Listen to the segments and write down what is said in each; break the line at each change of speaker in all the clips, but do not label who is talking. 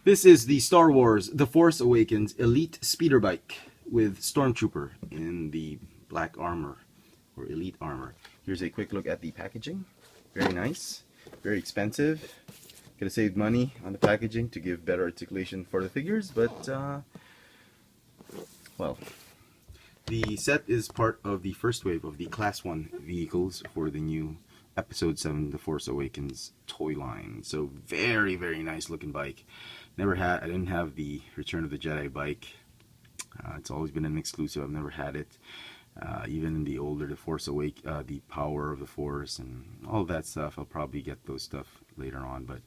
This is the Star Wars The Force Awakens Elite Speeder Bike with Stormtrooper in the black armor or elite armor. Here's a quick look at the packaging. Very nice, very expensive. Could have saved money on the packaging to give better articulation for the figures, but well, the set is part of the first wave of the Class 1 vehicles for the new Episode 7 The Force Awakens toy line. So very, very nice looking bike. I didn't have the Return of the Jedi bike. It's always been an exclusive. I've never had it. Even in the older The Force the Power of the Force and all that stuff. I'll probably get those stuff later on. But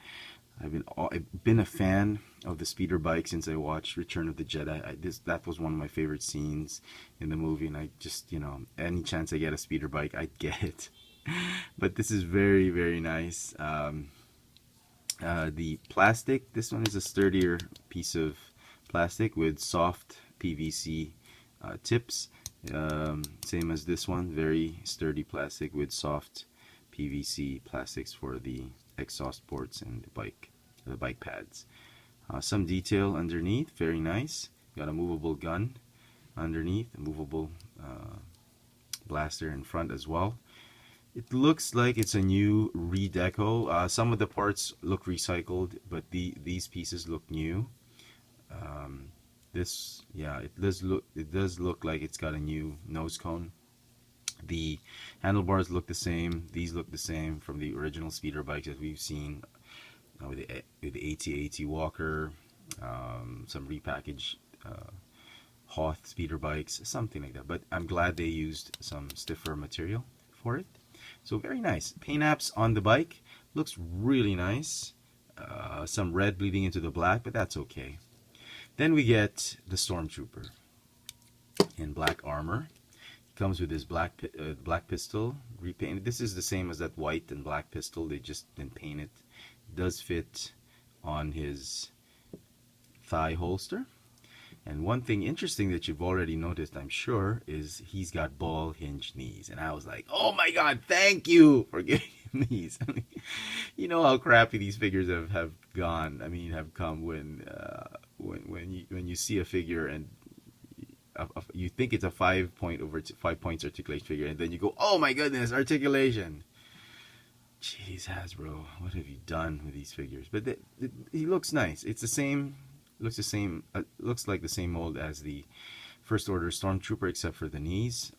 I've been a fan of the speeder bike since I watched Return of the Jedi. That was one of my favorite scenes in the movie, and I just, any chance I get a speeder bike, I'd get it. But this is very, very nice. The plastic, this one is a sturdier piece of plastic with soft PVC tips. Same as this one, very sturdy plastic with soft PVC plastics for the exhaust ports and the bike pads. Some detail underneath, very nice. Got a movable gun underneath, a movable blaster in front as well. It looks like it's a new redeco. Some of the parts look recycled, but these pieces look new. It does look like it's got a new nose cone. The handlebars look the same. These look the same from the original speeder bikes that we've seen with the AT-AT Walker, some repackaged Hoth speeder bikes, something like that. But I'm glad they used some stiffer material for it. So very nice. Paint apps on the bike. Looks really nice. Some red bleeding into the black, but that's okay. Then we get the Stormtrooper in black armor. He comes with his black pistol repainted. This is the same as that white and black pistol. They just didn't paint it. It does fit on his thigh holster. And one thing interesting that you've already noticed, I'm sure, is he's got ball hinge knees. And I was like, oh my god, thank you for giving him these. I mean, you know how crappy these figures have gone. I mean, have come when you see a figure and you think it's a 5 points articulation figure, and then you go, oh my goodness, articulation. Jeez, Hasbro, what have you done with these figures? But he looks nice. It's the same. Looks the same. Looks like the same mold as the First Order Stormtrooper, except for the knees.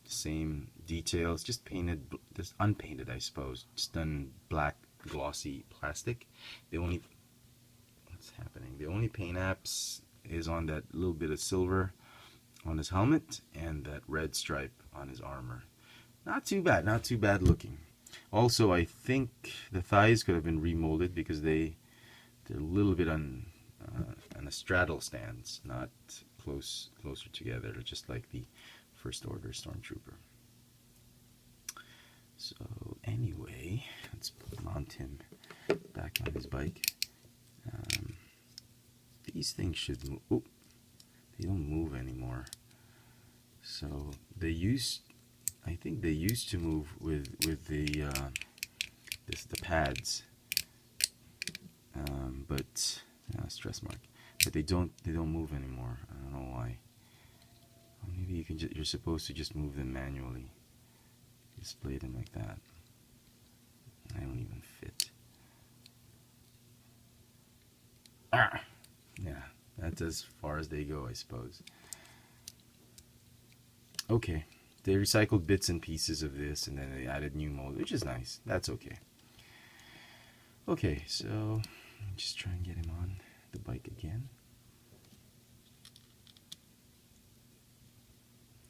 Same details, just painted, just unpainted, I suppose. Just done black glossy plastic. What's happening? The only paint apps is on that little bit of silver on his helmet and that red stripe on his armor. Not too bad. Not too bad looking. Also, I think the thighs could have been remolded because they're a little bit on a straddle stance, not closer together, just like the First Order Stormtrooper. So anyway, let's mount him back on his bike. These things should move. Oh, they don't move anymore. So I think they used to move with the pads, but stress mark. But they don't move anymore. I don't know why. Or maybe you're supposed to just move them manually. Display them like that. I don't even fit. Yeah, that's as far as they go, I suppose. Okay, they recycled bits and pieces of this, and then they added new mold, which is nice. That's okay. Okay, so just try and get him on the bike again.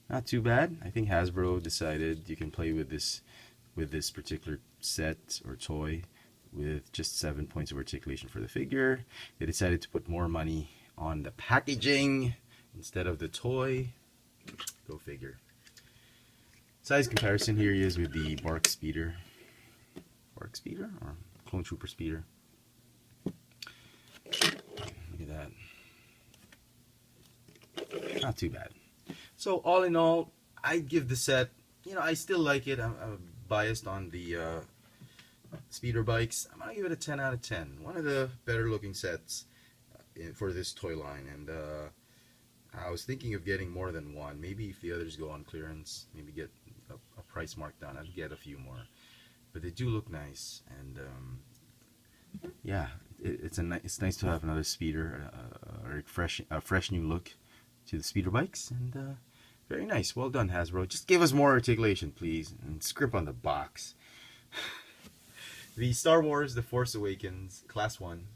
Not too bad. I think Hasbro decided you can play with this particular set or toy with just 7 points of articulation for the figure. They decided to put more money on the packaging instead of the toy. Go figure. Size comparison, here he is with the Bark Speeder. Bark Speeder or Clone Trooper Speeder. Look at that. Not too bad. So all in all, I give the set, I still like it. I'm biased on the speeder bikes. I'm going to give it a 10 out of 10. One of the better looking sets for this toy line, and I was thinking of getting more than one. Maybe if the others go on clearance, maybe get a price mark down. I'd get a few more, but they do look nice, and yeah, it's nice to have another speeder, a fresh new look to the speeder bikes, and very nice. Well done, Hasbro. Just give us more articulation, please, and script on the box. The Star Wars The Force Awakens Class 1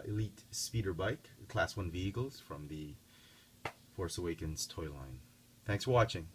Elite Speeder Bike, Class 1 vehicles from the Force Awakens toy line. Thanks for watching.